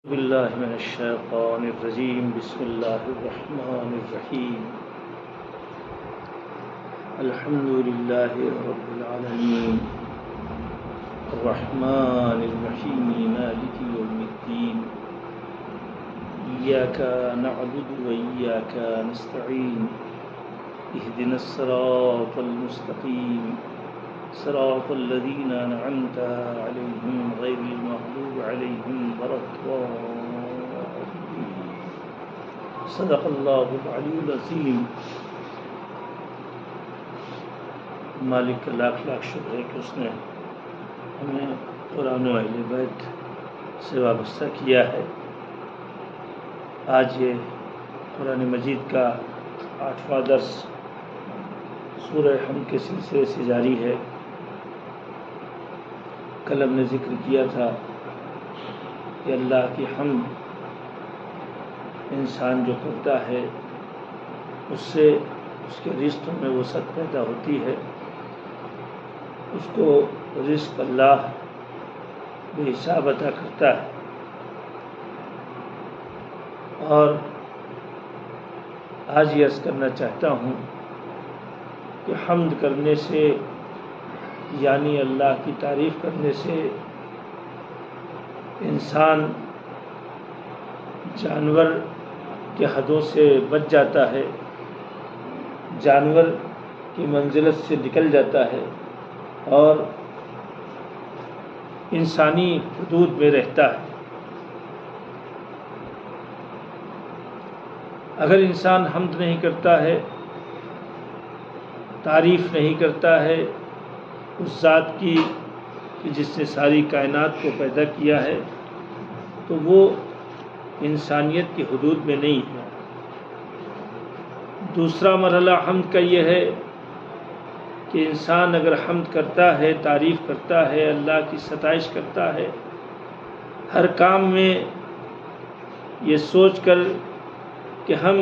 بالله من الشيطان الرجيم. بسم الله الرحمن الرحيم. الحمد لله رب العالمين الرحمن الرحيم مالك يوم الدين. إياك نعبد وإياك نستعين. اهدنا الصراط المستقيم صراط الذين أنعمت عليهم غير المغضوب عليهم ولا الضالين. صدق الله العلي العظيم. مالک کا لاکھ لاکھ شکر ہے کہ اس نے ہمیں قرآن و اہل بیت سے وابستہ کیا ہے. آج یہ قرآن مجید کا 8واں درس سورہ حمد کے سلسلے سے جاری ہے. کل ہم نے ذکر کیا تھا کہ اللہ کی حمد انسان جو کرتا ہے اس سے اس کے رزق میں وسعت پیدا ہوتی ہے. اس کو رزق اللہ بے حساب عطا کرتا ہے. اور آج یہ عرض کرنا چاہتا ہوں کہ حمد کرنے سے یعنی اللہ کی تعریف کرنے سے انسان جانور کے حدوں سے بچ جاتا ہے، جانور کی منزلت سے نکل جاتا ہے اور انسانی حدود میں رہتا ہے. اگر انسان حمد نہیں کرتا ہے، تعریف نہیں کرتا ہے اس ذات کی کہ جس نے ساری کائنات کو پیدا کیا ہے، تو وہ انسانیت کی حدود میں نہیں ہے. دوسرا مرحلہ حمد کا یہ ہے کہ انسان اگر حمد کرتا ہے، تعریف کرتا ہے، اللہ کی ستائش کرتا ہے، ہر کام میں یہ سوچ کر کہ ہم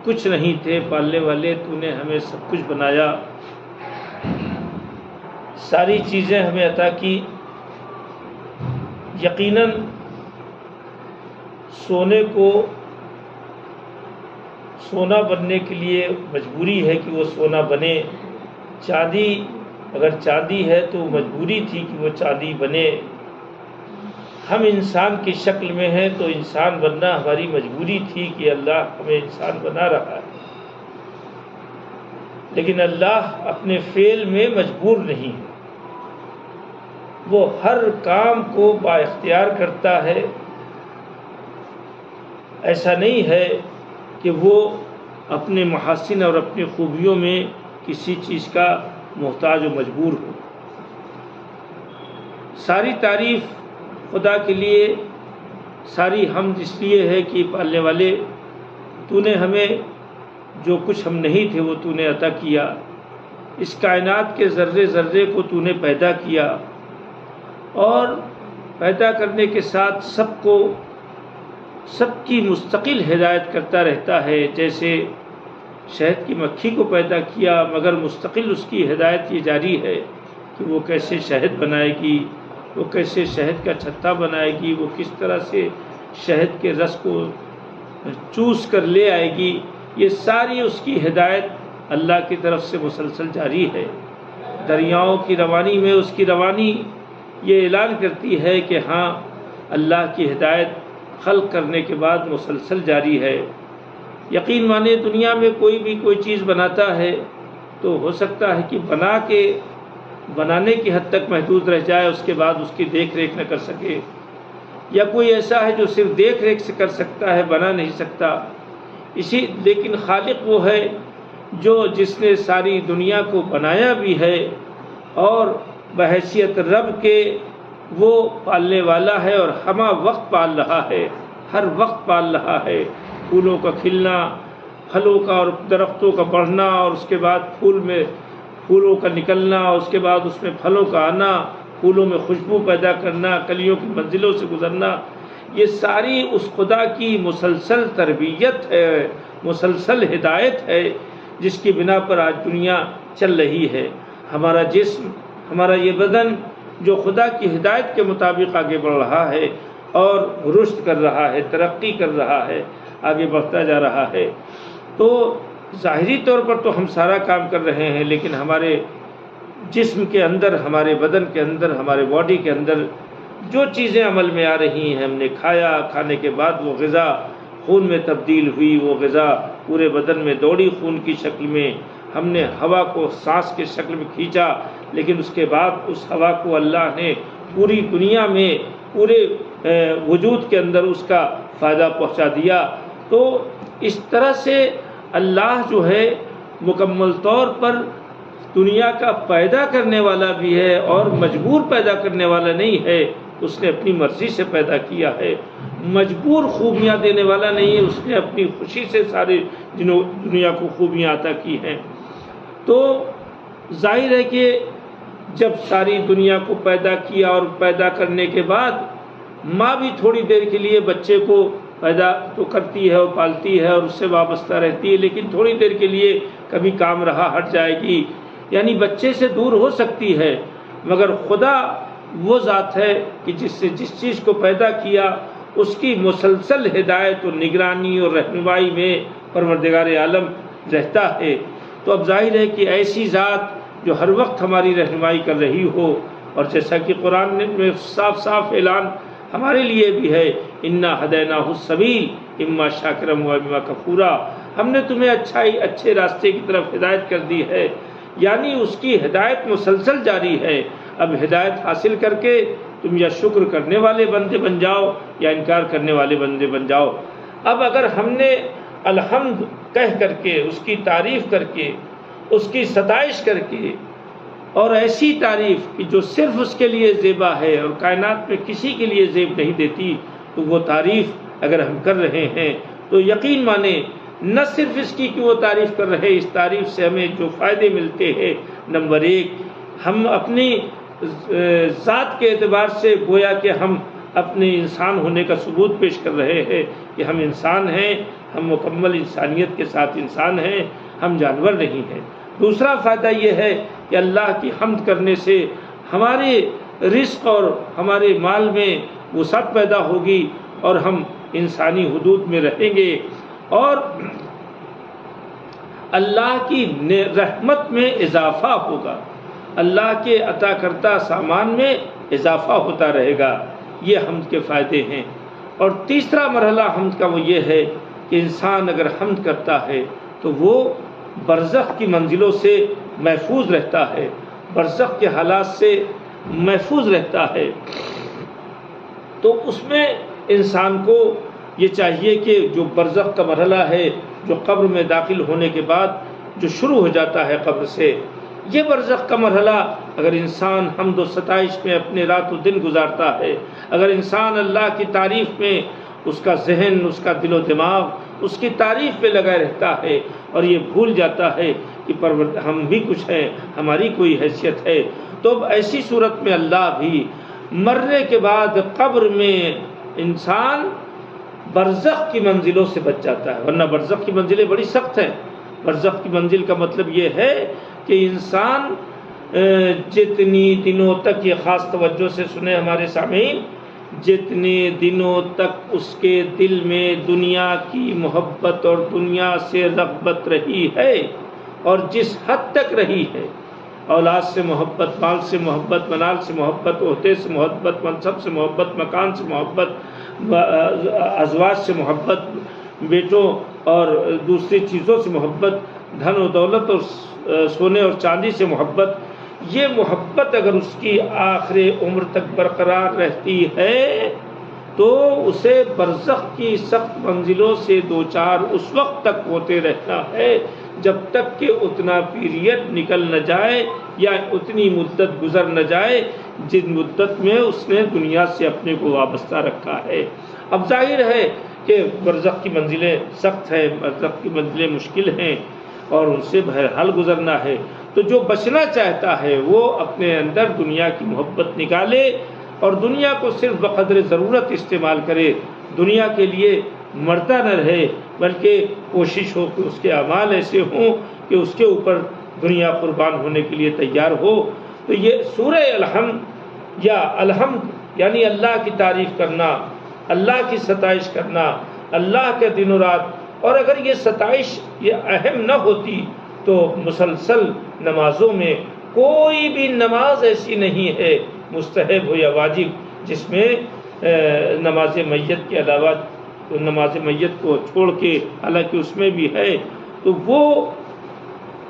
کچھ نہیں تھے، پالنے والے تو نے ہمیں سب کچھ بنایا، ساری چیزیں ہمیں عطا کی. یقیناً سونے کو سونا بننے کے لیے مجبوری ہے کہ وہ سونا بنے. چاندی اگر چاندی ہے تو مجبوری تھی کہ وہ چاندی بنے. ہم انسان کی شکل میں ہیں تو انسان بننا ہماری مجبوری تھی کہ اللہ ہمیں انسان بنا رہا ہے. لیکن اللہ اپنے فعل میں مجبور نہیں ہے، وہ ہر کام کو با اختیار کرتا ہے. ایسا نہیں ہے کہ وہ اپنے محاسن اور اپنی خوبیوں میں کسی چیز کا محتاج و مجبور ہو. ساری تعریف خدا کے لیے، ساری حمد اس لیے ہے کہ پالنے والے تو نے ہمیں جو کچھ ہم نہیں تھے وہ تو نے عطا کیا. اس کائنات کے ذرے ذرے کو تو نے پیدا کیا اور پیدا کرنے کے ساتھ سب کی مستقل ہدایت کرتا رہتا ہے. جیسے شہد کی مکھی کو پیدا کیا مگر مستقل اس کی ہدایت یہ جاری ہے کہ وہ کیسے شہد بنائے گی، وہ کیسے شہد کا چھتا بنائے گی، وہ کس طرح سے شہد کے رس کو چوس کر لے آئے گی. یہ ساری اس کی ہدایت اللہ کی طرف سے مسلسل جاری ہے. دریاؤں کی روانی میں اس کی روانی یہ اعلان کرتی ہے کہ ہاں اللہ کی ہدایت خلق کرنے کے بعد مسلسل جاری ہے. یقین مانے دنیا میں کوئی بھی کوئی چیز بناتا ہے تو ہو سکتا ہے کہ بنانے کی حد تک محدود رہ جائے، اس کے بعد اس کی دیکھ ریکھ نہ کر سکے. یا کوئی ایسا ہے جو صرف دیکھ ریکھ سے کر سکتا ہے، بنا نہیں سکتا. لیکن خالق وہ ہے جس نے ساری دنیا کو بنایا بھی ہے اور بحیثیت رب کے وہ پالنے والا ہے اور ہمہ وقت پال رہا ہے، ہر وقت پال رہا ہے. پھولوں کا کھلنا، پھلوں کا اور درختوں کا بڑھنا، اور اس کے بعد پھولوں کا نکلنا، اور اس کے بعد اس میں پھلوں کا آنا، پھولوں میں خوشبو پیدا کرنا، کلیوں کی منزلوں سے گزرنا، یہ ساری اس خدا کی مسلسل تربیت ہے، مسلسل ہدایت ہے جس کی بنا پر آج دنیا چل رہی ہے. ہمارا جسم، ہمارا یہ بدن جو خدا کی ہدایت کے مطابق آگے بڑھ رہا ہے، اور رشد کر رہا ہے، ترقی کر رہا ہے، آگے بڑھتا جا رہا ہے۔ تو ظاہری طور پر تو ہم سارا کام کر رہے ہیں، لیکن ہمارے جسم کے اندر، ہمارے بدن کے اندر، ہمارے باڈی کے اندر جو چیزیں عمل میں آ رہی ہیں، ہم نے کھایا، کھانے کے بعد وہ غذا خون میں تبدیل ہوئی، وہ غذا پورے بدن میں دوڑی خون کی شکل میں، ہم نے ہوا کو سانس کے شکل میں کھینچا، لیکن اس کے بعد اس ہوا کو اللہ نے پوری دنیا میں، پورے وجود کے اندر اس کا فائدہ پہنچا دیا۔ تو اس طرح سے اللہ جو ہے مکمل طور پر دنیا کا پیدا کرنے والا بھی ہے اور مجبور پیدا کرنے والا نہیں ہے، اس نے اپنی مرضی سے پیدا کیا ہے، مجبور خوبیاں دینے والا نہیں ہے، اس نے اپنی خوشی سے سارے دنیا کو خوبیاں عطا کی ہیں۔ تو ظاہر ہے کہ جب ساری دنیا کو پیدا کیا اور پیدا کرنے کے بعد ماں بھی تھوڑی دیر کے لیے بچے کو پیدا تو کرتی ہے اور پالتی ہے اور اس سے وابستہ رہتی ہے، لیکن تھوڑی دیر کے لیے کبھی کام رہا ہٹ جائے گی، یعنی بچے سے دور ہو سکتی ہے، مگر خدا وہ ذات ہے کہ جس چیز کو پیدا کیا اس کی مسلسل ہدایت اور نگرانی اور رہنمائی میں پروردگار عالم رہتا ہے۔ تو اب ظاہر ہے کہ ایسی ذات جو ہر وقت ہماری رہنمائی کر رہی ہو، اور جیسا کہ قرآن میں صاف صاف اعلان ہمارے لیے بھی ہے، انا ہدیناہ السبیل اما شاکرا و اما کفورا، ہم نے تمہیں اچھے راستے کی طرف ہدایت کر دی ہے، یعنی اس کی ہدایت مسلسل جاری ہے۔ اب ہدایت حاصل کر کے تم یا شکر کرنے والے بندے بن جاؤ یا انکار کرنے والے بندے بن جاؤ۔ اب اگر ہم نے الحمد کہہ کر کے، اس کی تعریف کر کے، اس کی ستائش کر کے، اور ایسی تعریف کہ جو صرف اس کے لیے زیبا ہے اور کائنات میں کسی کے لیے زیب نہیں دیتی، تو وہ تعریف اگر ہم کر رہے ہیں تو یقین مانیں نہ صرف اس کی کہ وہ تعریف کر رہے، اس تعریف سے ہمیں جو فائدے ملتے ہیں، نمبر ایک، ہم اپنی ذات کے اعتبار سے گویا کہ ہم اپنے انسان ہونے کا ثبوت پیش کر رہے ہیں کہ ہم انسان ہیں، ہم مکمل انسانیت کے ساتھ انسان ہیں، ہم جانور نہیں ہیں۔ دوسرا فائدہ یہ ہے کہ اللہ کی حمد کرنے سے ہمارے رزق اور ہمارے مال میں وسعت پیدا ہوگی اور ہم انسانی حدود میں رہیں گے، اور اللہ کی رحمت میں اضافہ ہوگا، اللہ کے عطا کردہ سامان میں اضافہ ہوتا رہے گا۔ یہ حمد کے فائدے ہیں۔ اور تیسرا مرحلہ حمد کا وہ یہ ہے کہ انسان اگر حمد کرتا ہے تو وہ برزخ کی منزلوں سے محفوظ رہتا ہے، برزخ کے حالات سے محفوظ رہتا ہے۔ تو اس میں انسان کو یہ چاہیے کہ جو برزخ کا مرحلہ ہے، جو قبر میں داخل ہونے کے بعد جو شروع ہو جاتا ہے قبر سے، یہ برزخ کا مرحلہ اگر انسان حمد و ستائش میں اپنے رات و دن گزارتا ہے، اگر انسان اللہ کی تعریف میں اس کا ذہن، اس کا دل و دماغ اس کی تعریف پہ لگا رہتا ہے اور یہ بھول جاتا ہے کہ ہم بھی کچھ ہیں، ہماری کوئی حیثیت ہے، تو اب ایسی صورت میں اللہ بھی مرنے کے بعد قبر میں انسان برزخ کی منزلوں سے بچ جاتا ہے، ورنہ برزخ کی منزلیں بڑی سخت ہیں۔ برزخ کی منزل کا مطلب یہ ہے کہ انسان جتنی دنوں تک، یہ خاص توجہ سے سنیں ہمارے سامعین، جتنے دنوں تک اس کے دل میں دنیا کی محبت اور دنیا سے رغبت رہی ہے، اور جس حد تک رہی ہے، اولاد سے محبت، مال سے محبت، منال سے محبت، عہدے سے محبت، منصب سے محبت، مکان سے محبت، ازواج سے محبت، بیٹوں اور دوسری چیزوں سے محبت، دھن و دولت اور سونے اور چاندی سے محبت، یہ محبت اگر اس کی آخر عمر تک برقرار رہتی ہے تو اسے برزخ کی سخت منزلوں سے دوچار اس وقت تک ہوتے رہنا ہے جب تک کہ اتنا پیریڈ نکل نہ جائے یا اتنی مدت گزر نہ جائے جن مدت میں اس نے دنیا سے اپنے کو وابستہ رکھا ہے۔ اب ظاہر ہے کہ برزخ کی منزلیں سخت ہیں، برزخ کی منزلیں مشکل ہیں اور ان سے بہرحال گزرنا ہے۔ تو جو بچنا چاہتا ہے وہ اپنے اندر دنیا کی محبت نکالے اور دنیا کو صرف بقدر ضرورت استعمال کرے، دنیا کے لیے مرتا نہ رہے، بلکہ کوشش ہو کہ اس کے اعمال ایسے ہوں کہ اس کے اوپر دنیا قربان ہونے کے لیے تیار ہو۔ تو یہ سورہ الحمد یا الحمد یعنی اللہ کی تعریف کرنا، اللہ کی ستائش کرنا، اللہ کے دن و رات۔ اور اگر یہ ستائش یہ اہم نہ ہوتی تو مسلسل نمازوں میں کوئی بھی نماز ایسی نہیں ہے مستحب ہو یا واجب جس میں نماز میت کے علاوہ نماز میت کو چھوڑ کے، حالانکہ اس میں بھی ہے، تو وہ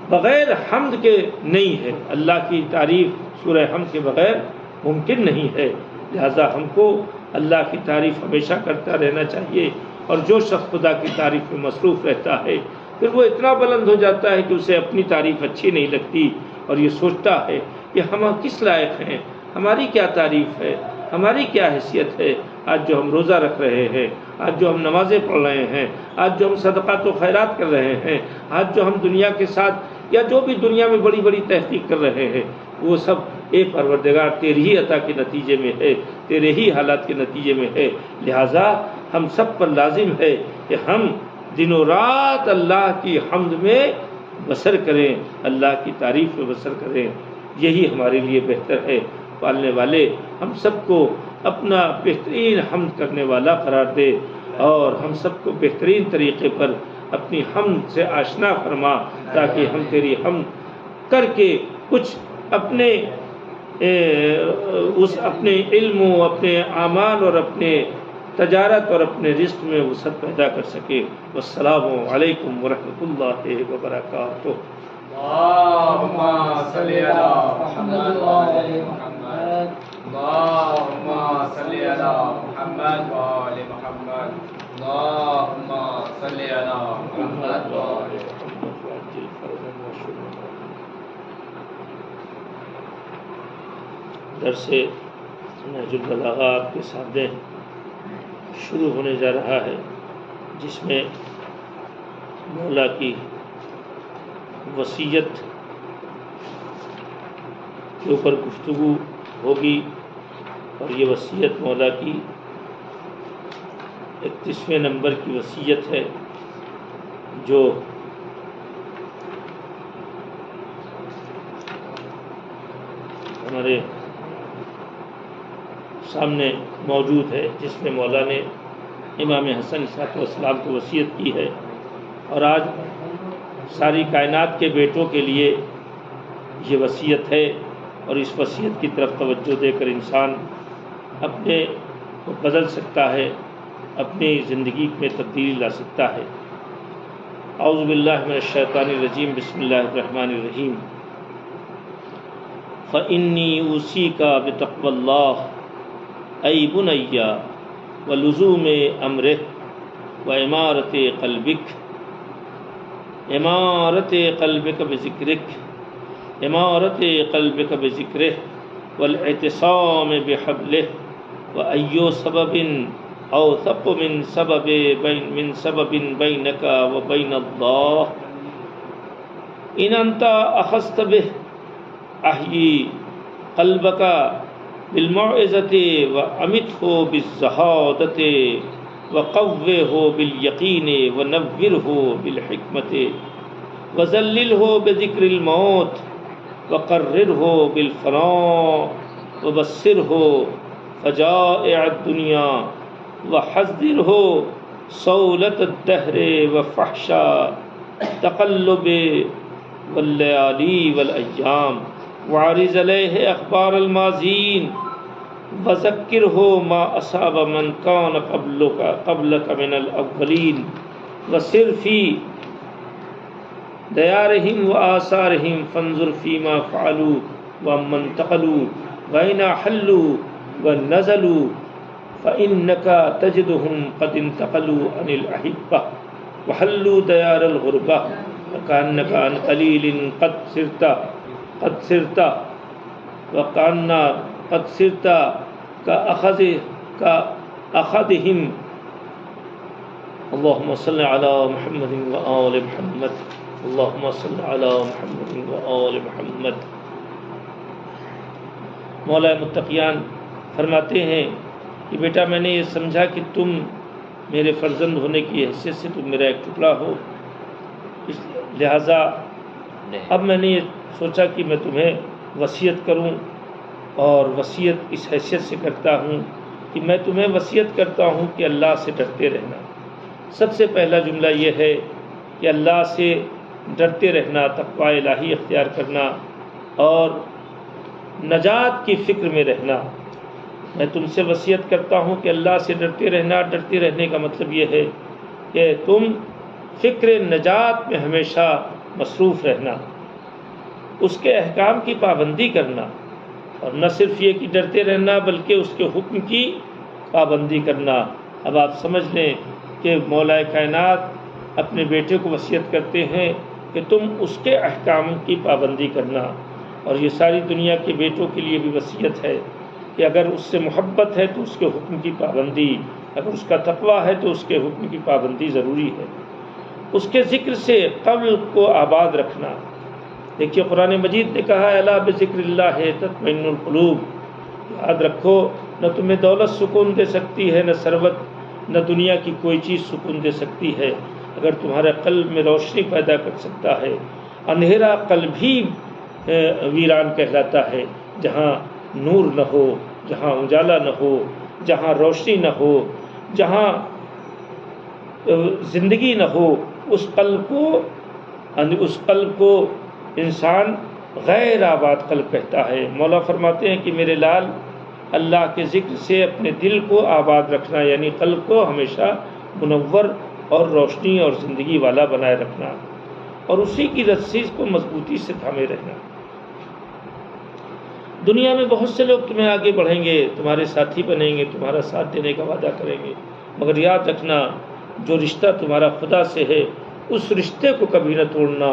بغیر حمد کے نہیں ہے۔ اللہ کی تعریف سورہ حمد کے بغیر ممکن نہیں ہے، لہذا ہم کو اللہ کی تعریف ہمیشہ کرتا رہنا چاہیے۔ اور جو شخص خدا کی تعریف میں مصروف رہتا ہے پھر وہ اتنا بلند ہو جاتا ہے کہ اسے اپنی تعریف اچھی نہیں لگتی، اور یہ سوچتا ہے کہ ہم کس لائق ہیں، ہماری کیا تعریف ہے، ہماری کیا حیثیت ہے۔ آج جو ہم روزہ رکھ رہے ہیں، آج جو ہم نمازیں پڑھ رہے ہیں، آج جو ہم صدقات و خیرات کر رہے ہیں، آج جو ہم دنیا کے ساتھ یا جو بھی دنیا میں بڑی بڑی تحقیق کر رہے ہیں، وہ سب اے پروردگار تیری ہی عطا کے نتیجے میں ہے، تیرے ہی حالات کے نتیجے میں ہے۔ لہٰذا ہم سب پر لازم ہے کہ ہم دن و رات اللہ کی حمد میں بسر کریں، اللہ کی تعریف میں بسر کریں، یہی ہمارے لیے بہتر ہے۔ پالنے والے ہم سب کو اپنا بہترین حمد کرنے والا قرار دے، اور ہم سب کو بہترین طریقے پر اپنی حمد سے آشنا فرما، تاکہ ہم تیری حمد کر کے کچھ اپنے اپنے علم و اپنے اعمال اور اپنے تجارت اور اپنے رزق میں وسعت پیدا کر سکے۔ والسلام علیکم ورحمۃ اللہ وبرکاتہ۔ اللهم صل على محمد وآل محمد، اللهم صل على محمد وآل محمد، اللهم صل على محمد وآل درس نہج البلاغہ آپ کے سامنے شروع ہونے جا رہا ہے، جس میں مولا کی وصیت کے اوپر گفتگو ہوگی، اور یہ وصیت مولا کی 31ویں نمبر کی وصیت ہے، جو ہمارے سامنے موجود ہے، جس میں مولا نے امام حسن صاحب السلام کو وصیت کی ہے۔ اور آج ساری کائنات کے بیٹوں کے لیے یہ وصیت ہے، اور اس وصیت کی طرف توجہ دے کر انسان اپنے کو بدل سکتا ہے، اپنی زندگی میں تبدیلی لا سکتا ہے۔ اعوذ باللہ من الشیطان الرجیم، بسم اللہ الرحمن الرحیم۔ فإنی اوصیک بتقوی اللہ ای بنی ولزوم امرہ وعمارت قلبک، عمارت قلبک بذکرک، عمارت قلبک بذکرہ والاعتصام بحبلہ، وأی سبب اوثق من سبب بینک وبین اللہ، ان انت اخذت بہ احیی قلبک بالموعظۃ وامتہ بالزہادۃ وقوّہ بالیقین ونورہ بالحکمۃ وذللہ بذکر الموت وقررہ بالفناء وبصرہ فجائع الدنیا وحذرہ صولۃ الدہر وفحش تقلب واللیالی والایام، وعرض علیہ اخبار الماضین وذکرہ ما اصاب من کان قبلک من الاولین، وسر فی دیارہم وآثارہم فانظر فیما فعلوا ومن انتقلوا وأین حلوا ونزلوا فإنک تجدہم قد انتقلوا عن الأحبہ وحلوا دیار الغربہ وکأنک عن قلیل قد سرت وکأن قد سرت كأخذهم۔ اللهم صل على محمد وآل محمد، اللهم صل على محمد وآل محمد۔ مولا متقیان فرماتے ہیں کہ بیٹا میں نے یہ سمجھا کہ تم میرے فرزند ہونے کی حیثیت سے تم میرا ایک ٹکڑا ہو، لہٰذا اب میں نے یہ سوچا کہ میں تمہیں وصیت کروں، اور وصیت اس حیثیت سے کرتا ہوں کہ میں تمہیں وصیت کرتا ہوں کہ اللہ سے ڈرتے رہنا۔ سب سے پہلا جملہ یہ ہے کہ اللہ سے ڈرتے رہنا، تقوی الہی اختیار کرنا اور نجات کی فکر میں رہنا۔ میں تم سے وصیت کرتا ہوں کہ اللہ سے ڈرتے رہنا۔ ڈرتے رہنے کا مطلب یہ ہے کہ تم فکر نجات میں ہمیشہ مصروف رہنا، اس کے احکام کی پابندی کرنا، اور نہ صرف یہ کہ ڈرتے رہنا بلکہ اس کے حکم کی پابندی کرنا۔ اب آپ سمجھ لیں کہ مولا کائنات اپنے بیٹے کو وصیت کرتے ہیں کہ تم اس کے احکام کی پابندی کرنا، اور یہ ساری دنیا کے بیٹوں کے لیے بھی وصیت ہے کہ اگر اس سے محبت ہے تو اس کے حکم کی پابندی، اگر اس کا تقویٰ ہے تو اس کے حکم کی پابندی ضروری ہے۔ اس کے ذکر سے قلب کو آباد رکھنا۔ دیکھیے قرآن مجید نے کہا الا بذکر اللہ تطمئن القلوب، یاد رکھو نہ تمہیں دولت سکون دے سکتی ہے، نہ ثروت، نہ دنیا کی کوئی چیز سکون دے سکتی ہے، اگر تمہارے قلب میں روشنی پیدا کر سکتا ہے۔ اندھیرا قلب ہی ویران کہلاتا ہے، جہاں نور نہ ہو، جہاں اجالا نہ ہو، جہاں روشنی نہ ہو، جہاں زندگی نہ ہو، اس قلب کو انسان غیر آباد قلب کہتا ہے۔ مولا فرماتے ہیں کہ میرے لال، اللہ کے ذکر سے اپنے دل کو آباد رکھنا، یعنی قلب کو ہمیشہ منور اور روشنی اور زندگی والا بنائے رکھنا، اور اسی کی رسی کو مضبوطی سے تھامے رہنا۔ دنیا میں بہت سے لوگ تمہیں آگے بڑھیں گے، تمہارے ساتھی بنیں گے، تمہارا ساتھ دینے کا وعدہ کریں گے، مگر یاد رکھنا جو رشتہ تمہارا خدا سے ہے اس رشتے کو کبھی نہ توڑنا،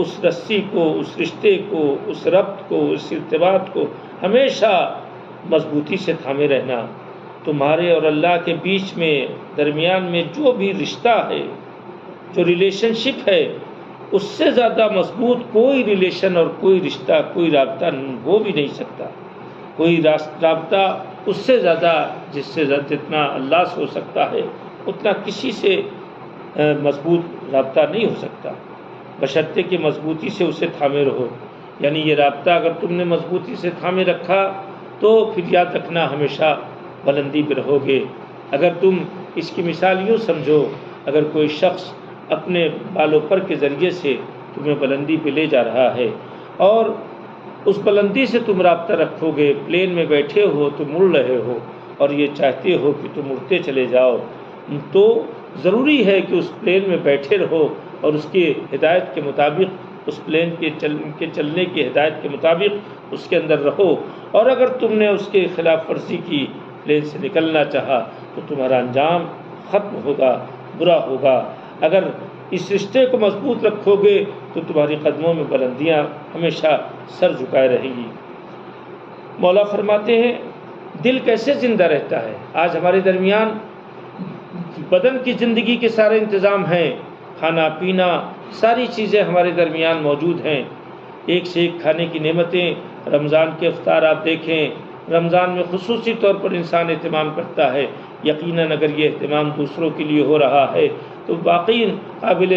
اس رسی کو، اس رشتے کو، اس ربط کو، اس ارتباط کو ہمیشہ مضبوطی سے تھامے رہنا۔ تمہارے اور اللہ کے بیچ میں، درمیان میں جو بھی رشتہ ہے، جو ریلیشن شپ ہے، اس سے زیادہ مضبوط کوئی ریلیشن اور کوئی رشتہ، کوئی رابطہ ہو بھی نہیں سکتا۔ کوئی رابطہ اس سے زیادہ، جتنا اللہ سے ہو سکتا ہے اتنا کسی سے مضبوط رابطہ نہیں ہو سکتا، بشرطے کہ مضبوطی سے اسے تھامے رہو۔ یعنی یہ رابطہ اگر تم نے مضبوطی سے تھامے رکھا تو پھر یاد رکھنا ہمیشہ بلندی پہ رہو گے۔ اگر تم اس کی مثال یوں سمجھو، اگر کوئی شخص اپنے بالوں پر کے ذریعے سے تمہیں بلندی پہ لے جا رہا ہے اور اس بلندی سے تم رابطہ رکھو گے، پلین میں بیٹھے ہو تم اڑ رہے ہو اور یہ چاہتے ہو کہ تم اڑتے چلے جاؤ، تو ضروری ہے کہ اس پلین میں بیٹھے رہو اور اس کی ہدایت کے مطابق، اس پلین کے چلنے کی ہدایت کے مطابق اس کے اندر رہو، اور اگر تم نے اس کے خلاف ورزی کی، پلین سے نکلنا چاہا، تو تمہارا انجام ختم ہوگا، برا ہوگا۔ اگر اس رشتے کو مضبوط رکھو گے تو تمہاری قدموں میں بلندیاں ہمیشہ سر جھکائے رہیں گی۔ مولا فرماتے ہیں دل کیسے زندہ رہتا ہے؟ آج ہمارے درمیان بدن کی زندگی کے سارے انتظام ہیں، کھانا پینا ساری چیزیں ہمارے درمیان موجود ہیں، ایک سے ایک کھانے کی نعمتیں۔ رمضان کے افطار آپ دیکھیں، رمضان میں خصوصی طور پر انسان اہتمام کرتا ہے، یقیناً اگر یہ اہتمام دوسروں کے لیے ہو رہا ہے تو واقعی قابل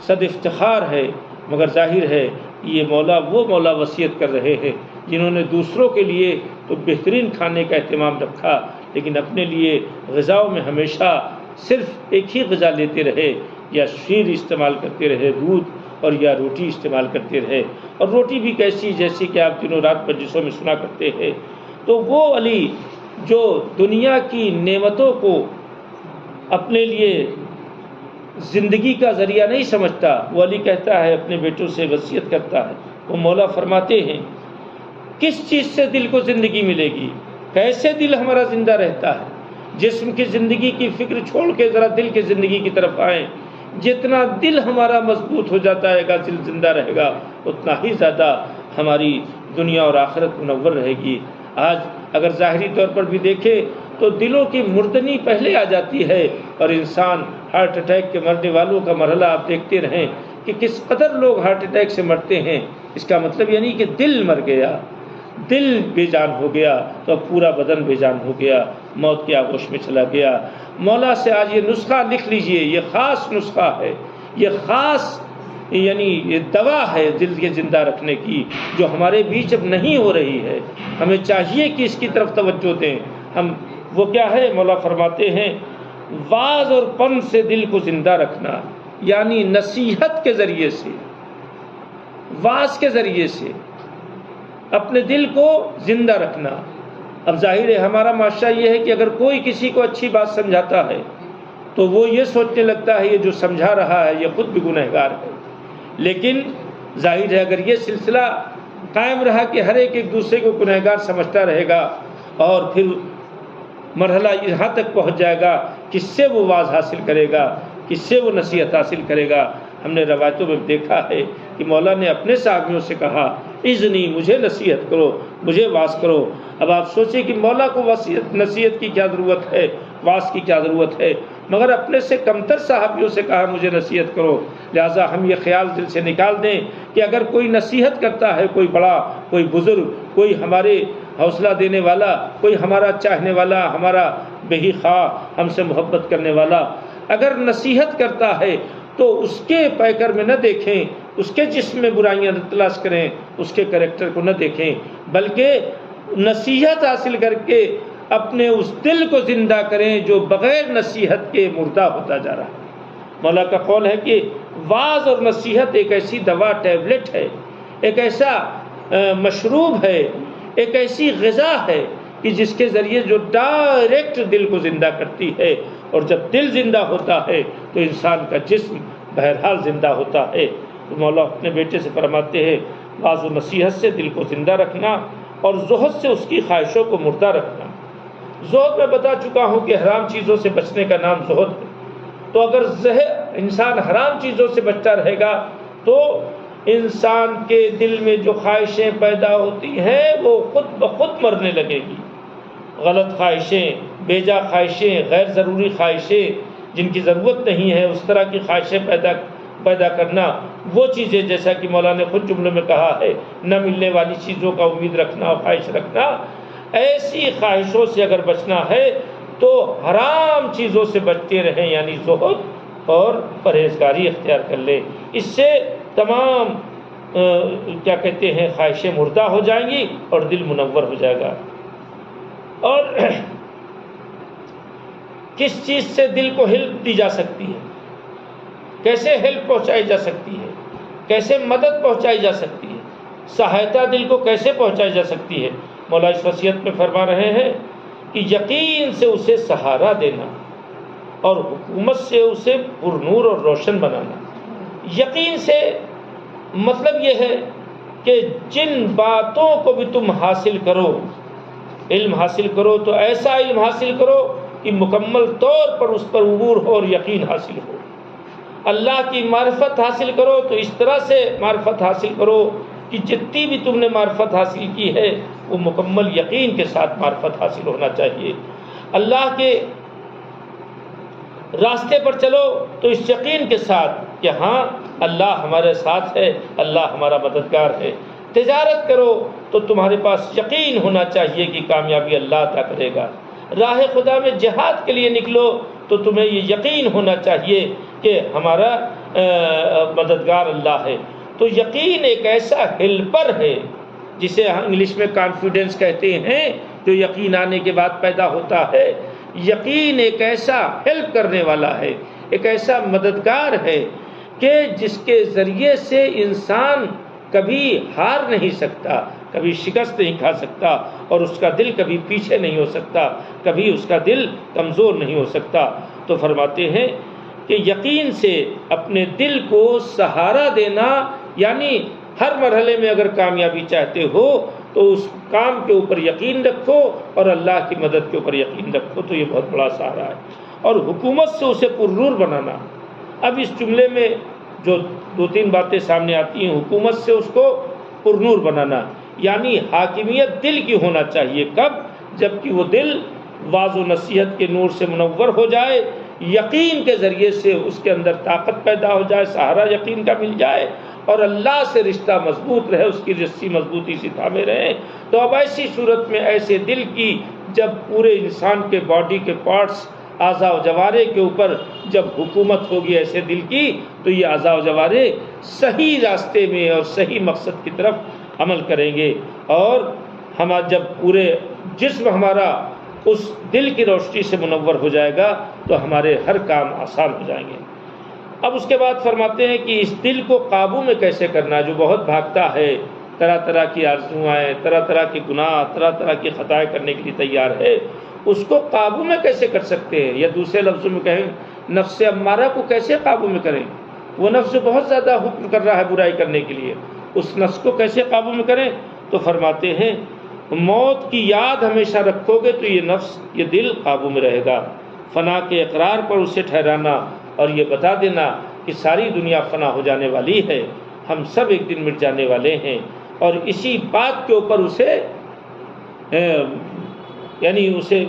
صد افتخار ہے، مگر ظاہر ہے یہ وہ مولا وصیت کر رہے ہیں جنہوں نے دوسروں کے لیے تو بہترین کھانے کا اہتمام رکھا، لیکن اپنے لیے غذاؤں میں ہمیشہ صرف ایک ہی غذا لیتے رہے، یا شیر استعمال کرتے رہے، دودھ، اور یا روٹی استعمال کرتے رہے، اور روٹی بھی کیسی جیسی کہ آپ دنوں رات مجلسوں میں سنا کرتے ہیں۔ تو وہ علی جو دنیا کی نعمتوں کو اپنے لیے زندگی کا ذریعہ نہیں سمجھتا، وہ علی کہتا ہے، اپنے بیٹوں سے وصیت کرتا ہے، وہ مولا فرماتے ہیں کس چیز سے دل کو زندگی ملے گی، کیسے دل ہمارا زندہ رہتا ہے؟ جسم کی زندگی کی فکر چھوڑ کے ذرا دل کی زندگی کی طرف آئیں۔ جتنا دل ہمارا مضبوط ہو جاتا ہے گا، دل زندہ رہے گا، اتنا ہی زیادہ ہماری دنیا اور آخرت منور رہے گی۔ آج اگر ظاہری طور پر بھی دیکھیں تو دلوں کی مردنی پہلے آ جاتی ہے، اور انسان ہارٹ اٹیک کے مرنے والوں کا مرحلہ آپ دیکھتے رہیں کہ کس قدر لوگ ہارٹ اٹیک سے مرتے ہیں۔ اس کا مطلب یعنی کہ دل مر گیا، دل بے جان ہو گیا تو اب پورا بدن بے جان ہو گیا، موت کے آغوش میں چلا گیا۔ مولا سے آج یہ نسخہ لکھ لیجئے، یہ خاص نسخہ ہے، یہ خاص یعنی یہ دوا ہے دل کے زندہ رکھنے کی، جو ہمارے بیچ اب نہیں ہو رہی ہے۔ ہمیں چاہیے کہ اس کی طرف توجہ دیں۔ ہم وہ کیا ہے؟ مولا فرماتے ہیں واعظ اور پن سے دل کو زندہ رکھنا، یعنی نصیحت کے ذریعے سے، واعظ کے ذریعے سے اپنے دل کو زندہ رکھنا۔ اب ظاہر ہے ہمارا معاشرہ یہ ہے کہ اگر کوئی کسی کو اچھی بات سمجھاتا ہے تو وہ یہ سوچنے لگتا ہے یہ جو سمجھا رہا ہے یہ خود بھی گنہگار ہے۔ لیکن ظاہر ہے اگر یہ سلسلہ قائم رہا کہ ہر ایک دوسرے کو گنہگار سمجھتا رہے گا اور پھر مرحلہ یہاں تک پہنچ جائے گا کس سے وہ واعظ حاصل کرے گا، کس سے وہ نصیحت حاصل کرے گا۔ ہم نے روایتوں میں دیکھا ہے کہ مولا نے اپنے صحابیوں سے کہا اذنی، مجھے نصیحت کرو، مجھے واعظ کرو۔ اب آپ سوچیں کہ مولا کو نصیحت کی کیا ضرورت ہے، واعظ کی کیا ضرورت ہے، مگر اپنے سے کمتر صحابیوں سے کہا مجھے نصیحت کرو۔ لہٰذا ہم یہ خیال دل سے نکال دیں کہ اگر کوئی نصیحت کرتا ہے، کوئی بڑا، کوئی بزرگ، کوئی ہمارے حوصلہ دینے والا، کوئی ہمارا چاہنے والا، ہمارا بہی خواہ، ہم سے محبت کرنے والا اگر نصیحت کرتا ہے تو اس کے پیکر میں نہ دیکھیں، اس کے جسم میں برائیاں نہ تلاش کریں، اس کے کریکٹر کو نہ دیکھیں، بلکہ نصیحت حاصل کر کے اپنے اس دل کو زندہ کریں جو بغیر نصیحت کے مردہ ہوتا جا رہا ہے۔ مولا کا قول ہے کہ واعظ اور نصیحت ایک ایسی دوا، ٹیبلٹ ہے، ایک ایسا مشروب ہے، ایک ایسی غذا ہے کہ جس کے ذریعے جو ڈائریکٹ دل کو زندہ کرتی ہے، اور جب دل زندہ ہوتا ہے تو انسان کا جسم بہرحال زندہ ہوتا ہے۔ تو مولا اپنے بیٹے سے فرماتے ہیں واعظ و نصیحت سے دل کو زندہ رکھنا اور زہد سے اس کی خواہشوں کو مردہ رکھنا۔ زہد میں بتا چکا ہوں کہ حرام چیزوں سے بچنے کا نام زہد ہے۔ تو اگر انسان حرام چیزوں سے بچتا رہے گا تو انسان کے دل میں جو خواہشیں پیدا ہوتی ہیں وہ خود بخود مرنے لگے گی۔ غلط خواہشیں، بیجا خواہشیں، غیر ضروری خواہشیں جن کی ضرورت نہیں ہے، اس طرح کی خواہشیں پیدا کرنا، وہ چیزیں جیسا کہ مولا نے خود جملے میں کہا ہے نہ ملنے والی چیزوں کا امید رکھنا اور خواہش رکھنا، ایسی خواہشوں سے اگر بچنا ہے تو حرام چیزوں سے بچتے رہیں، یعنی زہد اور پرہیزگاری اختیار کر لیں۔ اس سے تمام کیا کہتے ہیں خواہشیں مردہ ہو جائیں گی اور دل منور ہو جائے گا۔ اور کس چیز سے دل کو ہیلپ دی جا سکتی ہے، کیسے ہیلپ پہنچائی جا سکتی ہے، کیسے مدد پہنچائی جا سکتی ہے، سہایتا دل کو کیسے پہنچائی جا سکتی ہے؟ مولا اس وصیت میں فرما رہے ہیں کہ یقین سے اسے سہارا دینا اور حکومت سے اسے پرنور اور روشن بنانا۔ یقین سے مطلب یہ ہے کہ جن باتوں کو بھی تم حاصل کرو، علم حاصل کرو تو ایسا علم حاصل کرو کہ مکمل طور پر اس پر عبور ہو اور یقین حاصل ہو۔ اللہ کی معرفت حاصل کرو تو اس طرح سے معرفت حاصل کرو کہ جتنی بھی تم نے معرفت حاصل کی ہے وہ مکمل یقین کے ساتھ معرفت حاصل ہونا چاہیے۔ اللہ کے راستے پر چلو تو اس یقین کے ساتھ کہ ہاں اللہ ہمارے ساتھ ہے، اللہ ہمارا مددگار ہے۔ تجارت کرو تو تمہارے پاس یقین ہونا چاہیے کہ کامیابی اللہ عطا کرے گا۔ راہ خدا میں جہاد کے لیے نکلو تو تمہیں یہ یقین ہونا چاہیے کہ ہمارا مددگار اللہ ہے۔ تو یقین ایک ایسا ہیلپر ہے جسے انگلش میں کانفیڈنس کہتے ہیں، جو یقین آنے کے بعد پیدا ہوتا ہے۔ یقین ایک ایسا ہیلپ کرنے والا ہے، ایک ایسا مددگار ہے کہ جس کے ذریعے سے انسان کبھی ہار نہیں سکتا، کبھی شکست نہیں کھا سکتا، اور اس کا دل کبھی پیچھے نہیں ہو سکتا، کبھی اس کا دل کمزور نہیں ہو سکتا۔ تو فرماتے ہیں کہ یقین سے اپنے دل کو سہارا دینا، یعنی ہر مرحلے میں اگر کامیابی چاہتے ہو تو اس کام کے اوپر یقین رکھو اور اللہ کی مدد کے اوپر یقین رکھو، تو یہ بہت بڑا سہارا ہے۔ اور حکومت سے اسے پرنور بنانا۔ اب اس جملے میں جو دو تین باتیں سامنے آتی ہیں، حکومت سے اس کو پرنور بنانا، یعنی حاکمیت دل کی ہونا چاہیے۔ کب؟ جب کہ وہ دل واعظ و نصیحت کے نور سے منور ہو جائے، یقین کے ذریعے سے اس کے اندر طاقت پیدا ہو جائے، سہارا یقین کا مل جائے، اور اللہ سے رشتہ مضبوط رہے، اس کی رسی مضبوطی سے تھامے رہے۔ تو اب ایسی صورت میں ایسے دل کی جب پورے انسان کے باڈی کے پارٹس، اعضاء و جوارے کے اوپر جب حکومت ہوگی ایسے دل کی، تو یہ اعضاء و جوارے صحیح راستے میں اور صحیح مقصد کی طرف عمل کریں گے، اور ہم جب پورے جسم ہمارا اس دل کی روشنی سے منور ہو جائے گا تو ہمارے ہر کام آسان ہو جائیں گے۔ اب اس کے بعد فرماتے ہیں کہ اس دل کو قابو میں کیسے کرنا، جو بہت بھاگتا ہے، طرح طرح کی آرزوئیں، طرح طرح کے گناہ، طرح طرح کی خطائیں کرنے کے لیے تیار ہے، اس کو قابو میں کیسے کر سکتے ہیں؟ یا دوسرے لفظوں میں کہیں نفس امارہ کو کیسے قابو میں کریں؟ وہ نفس جو بہت زیادہ حکم کر رہا ہے برائی کرنے کے لیے، اس نفس کو کیسے قابو میں کریں؟ تو فرماتے ہیں موت کی یاد ہمیشہ رکھو گے تو یہ نفس، یہ دل قابو میں رہے گا۔ فنا کے اقرار پر اسے ٹھہرانا اور یہ بتا دینا کہ ساری دنیا فنا ہو جانے والی ہے، ہم سب ایک دن مٹ جانے والے ہیں، اور اسی بات کے اوپر اسے یعنی اسے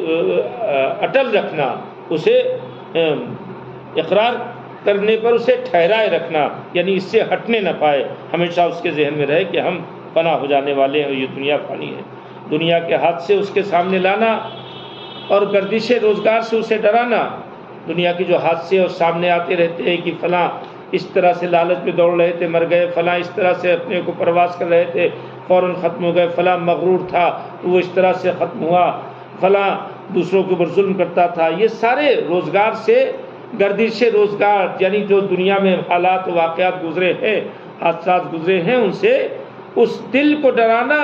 اٹل رکھنا، اسے اقرار کرنے پر اسے ٹھہرائے رکھنا، یعنی اس سے ہٹنے نہ پائے، ہمیشہ اس کے ذہن میں رہے کہ ہم فنا ہو جانے والے ہیں اور یہ دنیا فانی ہے۔ دنیا کے ہاتھ سے اس کے سامنے لانا اور گردش روزگار سے اسے ڈرانا۔ دنیا کے جو حادثے اور سامنے آتے رہتے ہیں کہ فلاں اس طرح سے لالچ میں دوڑ رہے تھے مر گئے، فلاں اس طرح سے اپنے کو پرواز کر رہے تھے فوراً ختم ہو گئے، فلاں مغرور تھا تو وہ اس طرح سے ختم ہوا، فلاں دوسروں کے اوپر ظلم کرتا تھا، یہ سارے روزگار سے گردش روزگار یعنی جو دنیا میں حالات و واقعات گزرے ہیں، حادثات گزرے ہیں، ان سے اس دل کو ڈرانا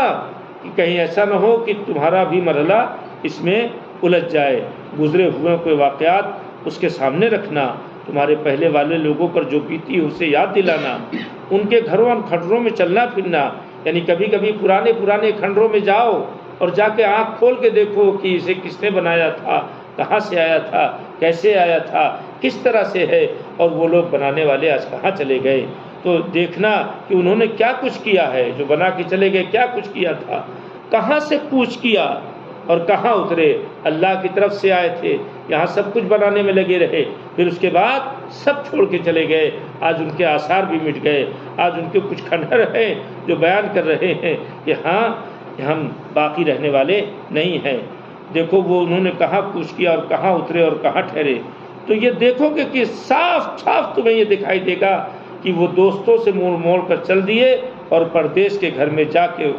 کہ کہیں ایسا نہ ہو کہ تمہارا بھی مرحلہ اس میں الجھ جائے۔ گزرے ہوئے کوئی واقعات اس کے سامنے رکھنا، تمہارے پہلے والے لوگوں پر جو بیتی اسے یاد دلانا، ان کے گھروں اور کھنڈروں میں چلنا پھرنا، یعنی کبھی کبھی پرانے کھنڈروں میں جاؤ اور جا کے آنکھ کھول کے دیکھو کہ اسے کس نے بنایا تھا، کہاں سے آیا تھا، کیسے آیا تھا، کس طرح سے ہے، اور وہ لوگ بنانے والے آج کہاں چلے گئے۔ تو دیکھنا کہ انہوں نے کیا کچھ کیا ہے، جو بنا کے چلے گئے کیا کچھ کیا تھا، کہاں سے کوچ کیا اور کہاں اترے، اللہ کی طرف سے آئے تھے، یہاں سب کچھ بنانے میں لگے رہے، پھر اس کے بعد سب چھوڑ کے چلے گئے، آج ان کے آثار بھی مٹ گئے، آج ان کے کچھ کھنڈر ہیں جو بیان کر رہے ہیں کہ ہاں ہم باقی رہنے والے نہیں ہیں۔ دیکھو وہ انہوں نے کہاں کوچ کیا اور کہاں اترے اور کہاں ٹھہرے۔ تو یہ دیکھو گے کہ صاف تمہیں یہ دکھائی دے گا کہ وہ دوستوں سے موڑ کر چل دیے اور پردیس کے گھر میں جا کے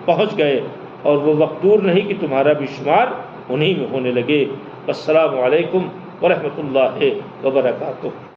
پہنچ گئے، اور وہ وقت دور نہیں کہ تمہارا بھی شمار انہی میں ہونے لگے۔ السلام علیکم ورحمۃ اللہ وبرکاتہ۔